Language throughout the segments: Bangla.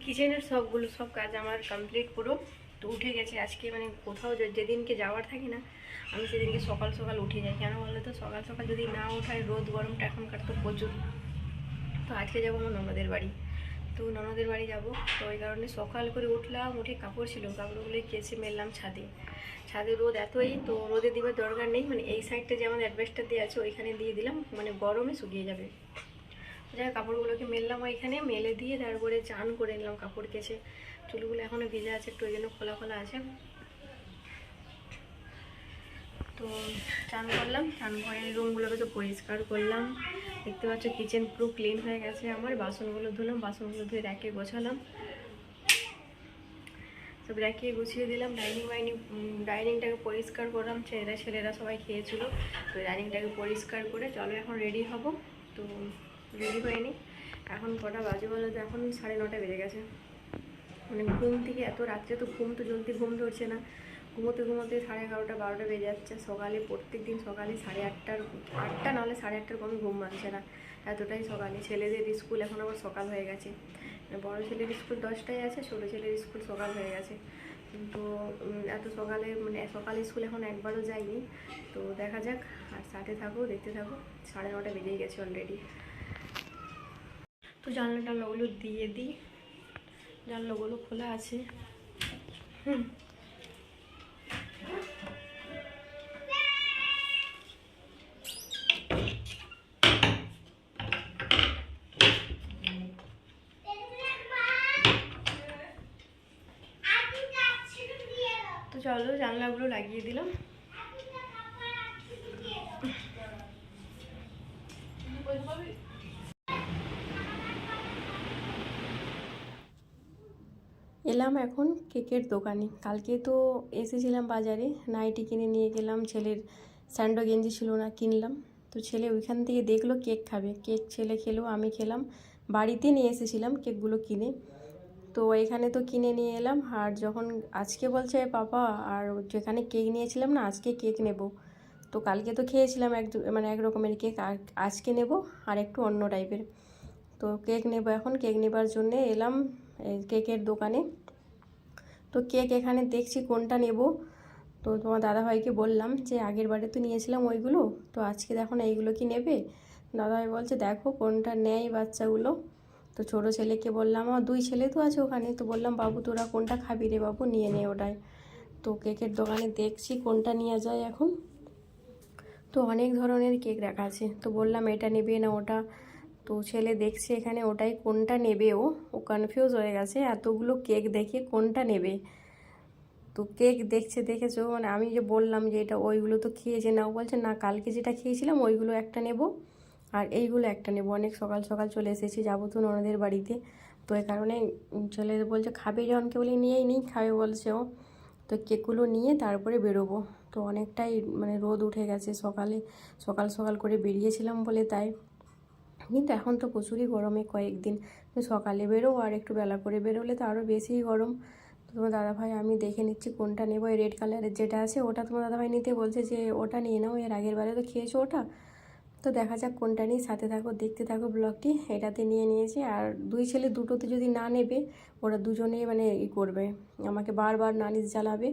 কিচেনের সব কাজ আমার কমপ্লিট পুরো। তো উঠে গেছে আজকে, মানে কোথাও যেদিনকে যাওয়ার থাকে না আমি সেদিনকে সকাল সকাল উঠে যাই। কেন বলো তো, সকাল সকাল যদি না ওঠায় রোদ গরমটা এখনকার তো প্রচুর। তো আজকে যাবো আমার ননদের বাড়ি, তো ননদের বাড়ি যাবো। তো ওই কারণে সকাল করে উঠলাম, উঠে কাপড় ছিল, কাপড়গুলোই কেচে মেললাম ছাদে। ছাদে রোদ এতই, তো রোদে দিবার দরকার নেই, মানে এই সাইডটা যে আমাদের অ্যাডভেস্টার দিয়ে আছে ওইখানে দিয়ে দিলাম, মানে গরমে শুকিয়ে যাবে। যাই কাপড়গুলোকে মেললাম ওইখানে, মেলে দিয়ে তারপরে চান করে নিলাম কাপড় কেচে। চুলগুলো এখনও ভিজে আছে একটু, ওই জন্য খোলা খোলা আছে। তো চান করলাম, চান করে রুমগুলোকে তো পরিষ্কার করলাম। দেখতে পাচ্ছ কিচেন পুরো ক্লিন হয়ে গেছে আমার। বাসনগুলো ধুলাম, বাসনগুলো ধুয়ে র্যাকে গোছালাম, সব র্যাকে গুছিয়ে দিলাম। ডাইনিংটাকে পরিষ্কার করলাম, ছেলেরা সবাই খেয়েছিল, তো ডাইনিংটাকে পরিষ্কার করে চলো এখন রেডি হব। তো রেডি হয়নি, এখন কটা বাজে বলো তো, এখন 9:30 বেজে গেছে। মানে ঘুম থেকে এত রাত্রে তো জলদি ঘুম ধরছে না, ঘুমোতে ঘুমোতে 11:30 12টা বেজে যাচ্ছে। সকালে প্রত্যেক দিন সকালে 8:30 নাহলে 8:30 কমে ঘুম ভাঙছে না, এতটাই সকালে। ছেলেদের স্কুল এখন আবার সকাল হয়ে গেছে, বড় ছেলের স্কুল 10টায় আছে, ছোটো ছেলের স্কুল সকাল হয়ে গেছে। তো এত সকালে, মানে সকাল স্কুল এখন একবারও যায়নি। তো দেখা যাক, আর সাথে থাকো, দেখতে থাকো। 9:30 বেজেই গেছে অলরেডি। তো জানলাগুলো দিয়ে দিই, জানলাগুলো খোলা আছে। তো চলো জানলাগুলো লাগিয়ে দিলাম। এলাম এখন কেকের দোকানে। কালকে তো এসেছিলাম বাজারে, নাইটি কিনে নিয়ে গেলাম, ছেলের স্যান্ডো গেঞ্জি ছিল না, কিনলাম। তো ছেলে ওইখান থেকে দেখলো কেক খাবে, কেক ছেলে খেলো, আমি খেলাম। বাড়িতে নিয়ে এসেছিলাম কেকগুলো কিনে, তো এখানে তো কিনে নিয়ে এলাম। আর যখন আজকে বলছে পাপা, আর যেখানে কেক নিয়েছিলাম না, আজকে কেক নেব। তো কালকে তো খেয়েছিলাম এক রকমের কেক, আর আজকে নেব আর একটু অন্য টাইপের। তো কেক নেব, এখন কেক নেবার জন্য এলাম কেকের দোকানে। তো কেক এখানে দেখছি কোনটা নেব। তো তোমার দাদাভাইকে বললাম যে আগের বারে তো নিয়েছিলাম ওইগুলো, তো আজকে দেখো না এইগুলো কি নেবে। দাদাভাই বলছে দেখো কোনটা নেয় বাচ্চাগুলো। তো ছোটো ছেলেকে বললাম, আমার 2 ছেলে তো আছে ওখানে, তো বললাম বাবু তোরা কোনটা খাবি রে বাবু, নিয়ে নে ওটাই। তো কেকের দোকানে দেখছি কোনটা নেওয়া যায় এখন। তো অনেক ধরনের কেক রাখা আছে, তো বললাম এটা নেবে না ওটা। তো ছেলে দেখছে এখানে ওটাই কোনটা নেবে, ও কনফিউজ হয়ে গেছে এতগুলো কেক দেখে কোনটা নেবে। তো কেক দেখেছো, মানে আমি যে বললাম যে এটা ওইগুলো তো খেয়েছে না, ও বলছে না কালকে যেটা খেয়েছিলাম ওইগুলো একটা নেব আর এইগুলো একটা নেব। অনেক সকাল সকাল চলে এসেছি, যাবো তো ননদের বাড়িতে। তো এই কারণে ছেলে বলছে খাবে, যখন কেউ নিয়েই নেই খাবে বলছে ও। তো কেকগুলো নিয়ে তারপরে বেরোবো। তো অনেকটাই মানে রোদ উঠে গেছে, সকাল সকাল করে বেরিয়েছিলাম বলে তাই। কিন্তু এখন তো প্রচুরই গরমে কয়েকদিন, সকালে বেরো আর একটু বেলা করে বেরোলে তো আরও বেশিই গরম। তো তোমার দাদাভাই আমি দেখে নিচ্ছি কোনটা নেবো। এই রেড কালারের যেটা আছে ওটা তোমার দাদাভাই নিতে বলছে যে ওটা নিয়ে নাও, এর আগের বারে তো খেয়েছো ওটা। তো দেখা যাক কোনটা নিই, সাথে থাকো, দেখতে থাকো ব্লগটি। এটাতে নিয়ে নিয়েছি, আর 2 ছেলে দুটোতে যদি না নেবে, ওরা দুজনেই মানে করবে, আমাকে বারবার নালিশ জ্বালাবে,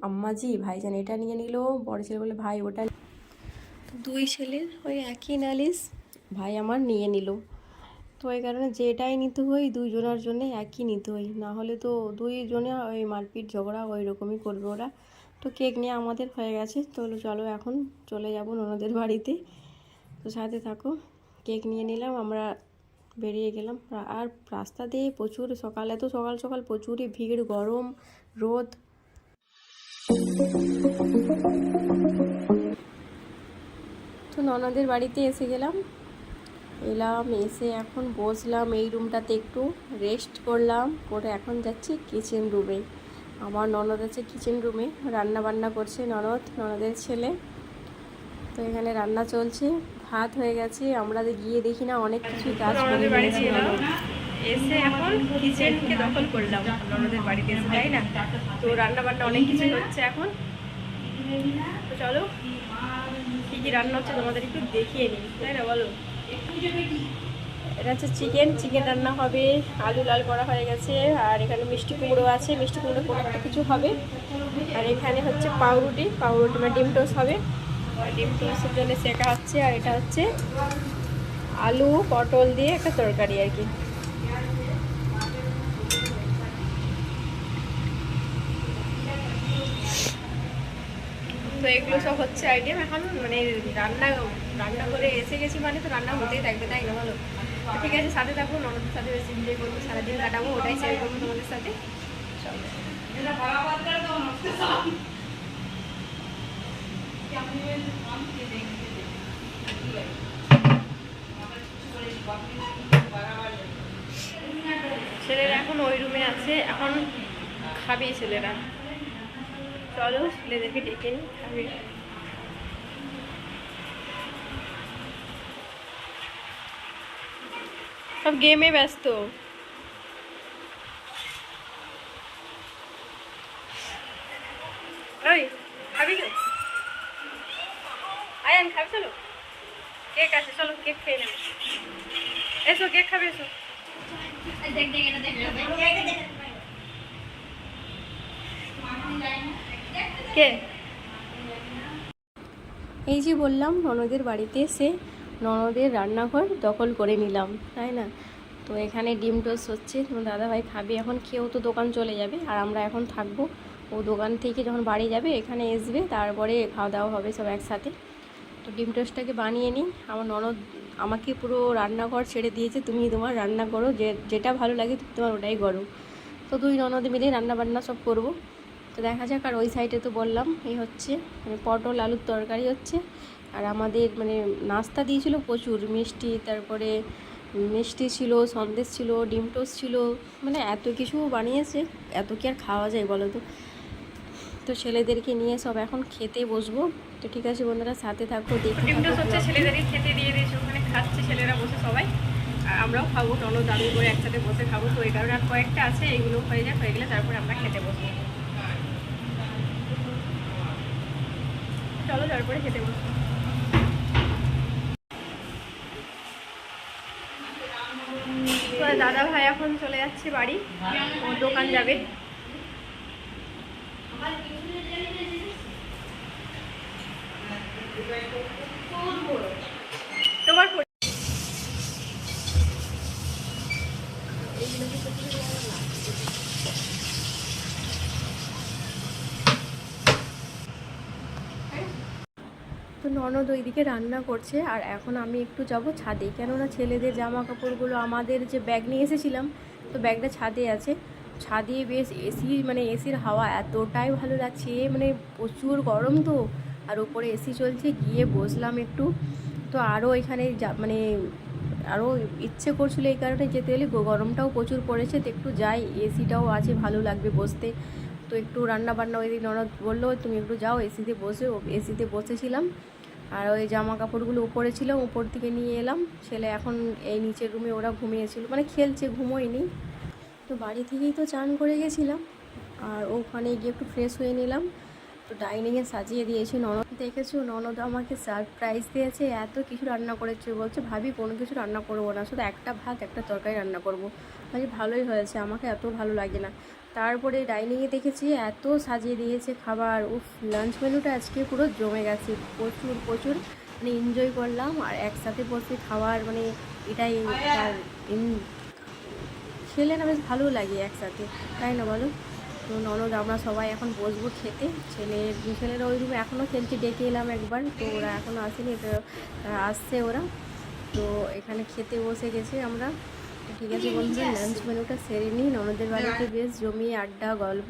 আম্মাজি ভাইজান এটা নিয়ে নিল। বড় ছেলে বলে ভাই ওটা। 2 ছেলের ওই একই নালিশ, ভাই আমার নিয়ে নিল। তো এই কারণে যেটাই নিতে হয় 2 জনের জন্য একই নিতে হয়, না হলে তো 2 জনে ওই মারপিট ঝগড়া ওই রকমই করবে ওরা। তো কেক নিয়ে আমাদের হয়ে গেছে, তো চলো এখন চলে যাব ননদের বাড়িতে। তো সাথে থাকো, কেক নিয়ে নিলাম, আমরা বেরিয়ে গেলাম। আর রাস্তা দিয়ে প্রচুর এত সকাল সকাল প্রচুরই ভিড়, গরম, রোদ। তো ননদের বাড়িতে এসে এসে এখন বসলাম এই রুমটাতে, একটু রেস্ট করলাম, করে এখন যাচ্ছি কিচেন রুমে। আমার ননদ আছে কিচেন রুমে, রান্না বান্না করছে ননদের ছেলে। তো এখানে রান্না চলছে, ভাত হয়ে গেছে, আমরা গিয়ে দেখি না অনেক কিছু কাজ করে দিয়েছি। এসে এখন কিচেনকে দখল করলাম ননদের বাড়িতে এসে, তাই না? তো রান্না বান্না অনেক কিছু হচ্ছে এখন। তো চলো কি কি রান্না হচ্ছে তোমাদের একটু দেখিয়ে নিই, তাই না বলো। এটা হচ্ছে চিকেন রান্না হবে, আলু লাল করা হয়ে গেছে, আর এখানে মিষ্টি কুমড়ো আছে, মিষ্টি কুমড়ো কোনো একটা কিছু হবে। আর এখানে হচ্ছে পাউরুটি মানে ডিম টোস্ট হবে, আর ডিম টোস্টের জন্য সেকা হচ্ছে। আর এটা হচ্ছে আলু পটল দিয়ে একটা তরকারি আর কি। তো এগুলো সব হচ্ছে আইটেম। এখন মানে রান্না করে এসে গেছি মানে তো রান্না হতেই থাকবে, তাই না বলো? ঠিক আছে, সাথে থাকবো, ননদের সাথে বেশি এনজয় করবো, সারাদিন কাটাবো, ওটাই শেয়ার করবো তোমাদের সাথে। ছেলেরা এখন ওই রুমে আছে, এখন খাবে ছেলেরা। চলো ছেলেদেরকে ডেকে নিই, খাবে। সব গেমে ব্যস্ত। ওই খাবি তো? আয়ান খাবি? চলো কেক আছে, চলো কেক খেয়ে নেবে। এসো কেক খাবে, এসো। কে? এই যে বললাম ননদের বাড়িতে এসে ননদের রান্নাঘর দখল করে নিলাম, তাই না? তো এখানে ডিম টোস্ট হচ্ছে, তোমার দাদাভাই খাবে এখন, খেয়েও তো দোকান চলে যাবে, আর আমরা এখন থাকবো। ও দোকান থেকে যখন বাড়ি যাবে এখানে আসবে, তারপরে খাওয়া দাওয়া হবে সব একসাথে। তো ডিম টোস্টটাকে বানিয়ে নিই। আমার ননদ আমাকে পুরো রান্নাঘর ছেড়ে দিয়েছে, তুমি তোমার রান্না করো, যেটা ভালো লাগে তুমি তোমার ওটাই করো। তো দুই ননদ মিলে রান্না বান্না সব করবো। তো দেখা যাক। আর ওই সাইডে তো বললাম এই হচ্ছে মানে পটল আলুর তরকারি হচ্ছে। আর আমাদের মানে নাস্তা দিয়েছিল প্রচুর, মিষ্টি, তারপরে মিষ্টি ছিল, সন্দেশ ছিল, ডিম টোস্ট ছিল, মানে এত কিছু বানিয়েছে, এত কি আর খাওয়া যায় বলো তো? তো ছেলেদেরকে নিয়ে সব এখন খেতে বসবো। তো ঠিক আছে বন্ধুরা, সাথে থাকো, দেখি। ডিম টোস্ট হচ্ছে, ছেলেদেরকে খেতে দিয়ে দিয়েছে, ওখানে খাচ্ছে ছেলেরা বসে সবাই, আর আমরাও খাবো, ননদ আলু করে একসাথে বসে খাবো। তো এই কারণে আর কয়েকটা আছে, এইগুলো হয়ে যায়, হয়ে গেলে তারপরে আমরা খেতে বসবো। চলো তারপরে খেতে বসবো। দাদা ভাই এখন চলে যাচ্ছে বাড়ি, ওর দোকান যাবে। তোমার তো ননদ ওইদিকে রান্না করছে, আর এখন আমি একটু যাব ছাদে, কেননা ছেলেদের জামা কাপড়গুলো আমাদের যে ব্যাগ নিয়ে এসেছিলাম, তো ব্যাগটা ছাদে আছে। ছাদে বেশ এসি, মানে এসির হাওয়া এতটাই ভালো লাগছে, মানে প্রচুর গরম তো, আর উপরে এসি চলছে, গিয়ে বসলাম একটু। তো আরও এখানে মানে আরও ইচ্ছে করছিল এই কারণে যেতে গেলে, গরমটাও প্রচুর পড়েছে, তো একটু যাই, এসিটাও আছে, ভালো লাগবে বসতে। তো একটু রান্না বান্না ওই দিন ননদ বললো তুমি একটু যাও এসিতে বসে, এসিতে বসেছিলাম। আর ওই জামা কাপড়গুলো উপরে ছিল, উপর থেকে নিয়ে এলাম। ছেলে এখন এই নিচের রুমে ওরা ঘুমিয়েছিল, মানে খেলছে, ঘুমোয়নি। তো বাড়ি থেকেই তো চান করে গেছিলাম, আর ওখানে গিয়ে একটু ফ্রেশ হয়ে নিলাম। তো ডাইনিংয়ে সাজিয়ে দিয়েছি, ননদ দেখেছো, ননদ আমাকে সারপ্রাইজ দিয়েছে, এত কিছু রান্না করেছে, বলছে ভাবি কোনো কিছু রান্না করবো না, শুধু একটা ভাত একটা তরকারি রান্না করবো। ভাবছি ভালোই হয়েছে, আমাকে এত ভালো লাগে না। তারপরে ডাইনিংয়ে দেখেছি এত সাজিয়ে দিয়েছে খাবার, উফ, লাঞ্চ মেনুটা আজকে পুরো জমে গেছে, প্রচুর প্রচুর মানে এনজয় করলাম। আর একসাথে বসে খাওয়ার মানে এটাই খেলে না বেশ ভালো লাগে একসাথে, তাই না বলো? তো ননদ আমরা সবাই এখন বসবো খেতে। ছেলেরা ওই রুমে এখনও খেলছে, ডেকে এলাম একবার, তো ওরা এখনও আসেনি, তো আসছে ওরা। তো এখানে খেতে বসে গেছে আমরা। ঠিক আছে বন্ধুরা, লাঞ্চ মেনুটা সেরে নিই। ননদের বাড়িতে বেশ জমিয়ে আড্ডা, গল্প,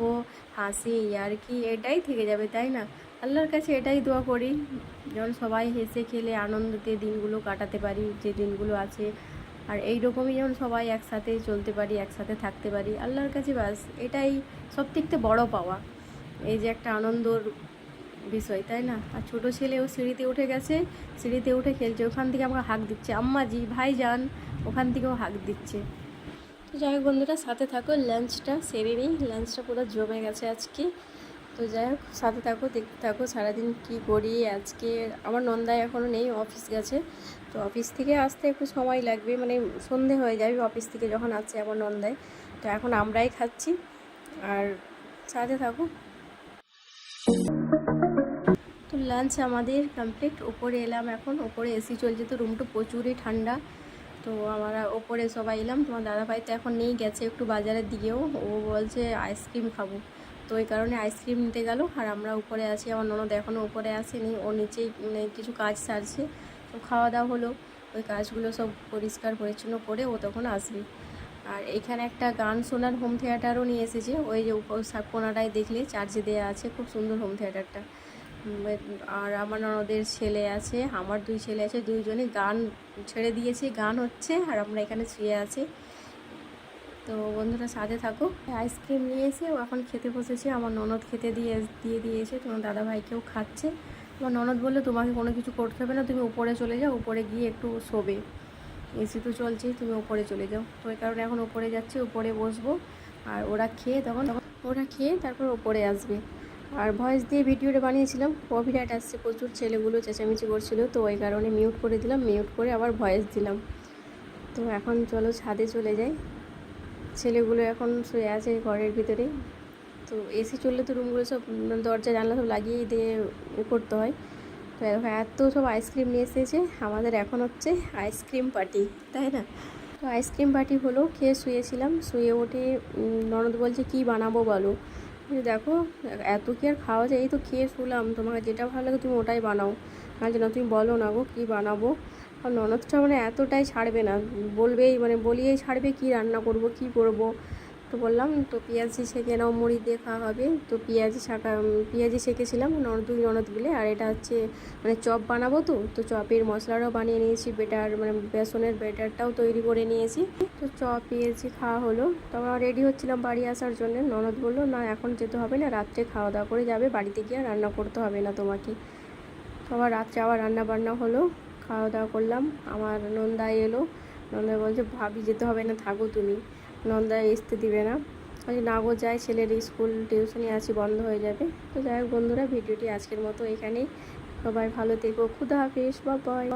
হাসি, ইয়ার্কি এটাই থেকে যাবে, তাই না? আল্লাহর কাছে এটাই দোয়া করি যেমন সবাই হেসে খেলে আনন্দতে দিনগুলো কাটাতে পারি, যে দিনগুলো আছে। আর এই রকমই যেমন সবাই একসাথে চলতে পারি, একসাথে থাকতে পারি, আল্লাহর কাছে বাস এটাই সব থেকে বড় পাওয়া, এই যে একটা আনন্দর বিষয়, তাই না? আর ছোটো ছেলেও সিঁড়িতে উঠে গেছে, সিঁড়িতে উঠে খেলছে, ওখান থেকে আমাকে হাঁক দিচ্ছে, আম্মাজি ভাইজান, ওখান থেকেও হাঁক দিচ্ছে। তো যাই হোক বন্ধুরা, সাথে থাকো, লাঞ্চটা সেরে নিই। লাঞ্চটা পুরো জমে গেছে আজকে। তো যাই হোক, সাথে থাকো, দেখতে থাকো সারাদিন কি করি। আজকে আমার নন্দাই এখনও নেই, অফিস গেছে। তো অফিস থেকে আসতে একটু সময় লাগবে, মানে সন্ধে হয়ে যাবে অফিস থেকে যখন আসছে আমার নন্দাই। তো এখন আমরাই খাচ্ছি, আর সাথে থাকো। তো লাঞ্চ আমাদের কমপ্লিট, ওপরে এলাম এখন। ওপরে এসি চলছে, তো রুমটা প্রচুরই ঠান্ডা। তো আমরা ওপরে সবাই এলাম। তোমার দাদাভাই তো এখন নেই, গেছে একটু বাজারের দিকেও। ও বলছে আইসক্রিম খাবো, তো ওই কারণে আইসক্রিম নিতে গেল। আর আমরা উপরে আছি, আমার ননদ এখনও উপরে আসেনি, ও নিচেই কিছু কাজ সারছে। তো খাওয়া দাওয়া হলো, ওই কাজগুলো সব পরিষ্কার পরিচ্ছন্ন করে ও তখন আসবে। আর এখানে একটা গান শোনার হোম থিয়েটারও নিয়ে এসেছে, ওই যে কোনাটায় দেখলে চার্জে দেওয়া আছে, খুব সুন্দর হোম থিয়েটারটা। আর আমার ননদের ছেলে আছে, আমার 2 ছেলে আছে, দুইজনে গান ছেড়ে দিয়েছে, গান হচ্ছে, আর আমরা এখানে শুয়ে আছি। তো বন্ধুরা সাথে থাকো। আইসক্রিম নিয়ে এসে ও এখন খেতে বসেছে, আমার ননদ খেতে দিয়ে দিয়েছে, তোমার দাদাভাইকেও খাচ্ছে। আমার ননদ বললো তোমাকে কোনো কিছু করতে হবে না, তুমি উপরে চলে যাও, উপরে গিয়ে একটু শোবে, এসি তো চলছেই, তুমি উপরে চলে যাও। তো ওই কারণে এখন উপরে যাচ্ছি, উপরে বসবো। আর ওরা খেয়ে তারপর উপরে আসবে। আর ভয়েস দিয়ে ভিডিওটা বানিয়েছিলাম, কপিরাইট আসছে প্রচুর, ছেলেগুলো চেঁচামেচি করছিল, তো ওই কারণে মিউট করে দিলাম, মিউট করে আবার ভয়েস দিলাম। তো এখন চলো ছাদে চলে যাই। ছেলেগুলো এখন শুয়ে আছে ঘরের ভিতরে। তো এসি চললে তো রুমগুলো সব দরজা জানলা সব লাগিয়ে দিয়ে করতে হয়। তো এত সব আইসক্রিম নিয়ে এসেছে, আমাদের এখন হচ্ছে আইসক্রিম পার্টি, তাই না? তো আইসক্রিম পার্টি হলো, খেয়ে শুয়েছিলাম, শুয়ে উঠে ননদ বলছে কি বানাবো বলো। দেখো এত কি আর খাওয়া যায়, এই তো খেয়ে শুলাম, তোমাকে যেটা ভালো লাগে তুমি ওটাই বানাও, না যেন তুমি বলো না গো কী বানাবো। আর ননদটা মানে এতটাই ছাড়বে না, বলবেই, মানে বলিয়েই ছাড়বে কি রান্না করব কি করব। তো বললাম তো পেঁয়াজি সেঁকে নাও, মুড়ি দিয়ে খাওয়া হবে। তো পেঁয়াজি সেঁকেছিলাম দুই ননদ মিলে। আর এটা হচ্ছে মানে চপ বানাবো, তো চপের মশলাটাও বানিয়ে নিয়েছি, বেটার মানে বেসনের বেটারটাও তৈরি করে নিয়েছি। তো চপ পেঁয়াজি খাওয়া হলো, তখন রেডি হচ্ছিলাম বাড়ি আসার জন্য। ননদ বললো না এখন যেতে হবে না, রাত্রে খাওয়া দাওয়া করে যাবে, বাড়িতে গিয়ে রান্না করতে হবে না তোমাকে। তো আবার রাত্রে আবার রান্না বান্না হলো, খাওয়া দাওয়া করলাম। আমার নন্দাই এলো, নন্দাই বলছে ভাবি যেতে হবে না, থাকো তুমি। নন্দাই আসতে দিবে না, বলছে না গো যাই, ছেলের স্কুল টিউশনি আছে, বন্ধ হয়ে যাবে। তো যাই হোক বন্ধুরা, ভিডিওটি আজকের মতো এখানেই। সবাই ভালো থেকো, খুদা হাফেজ, বাই বাই।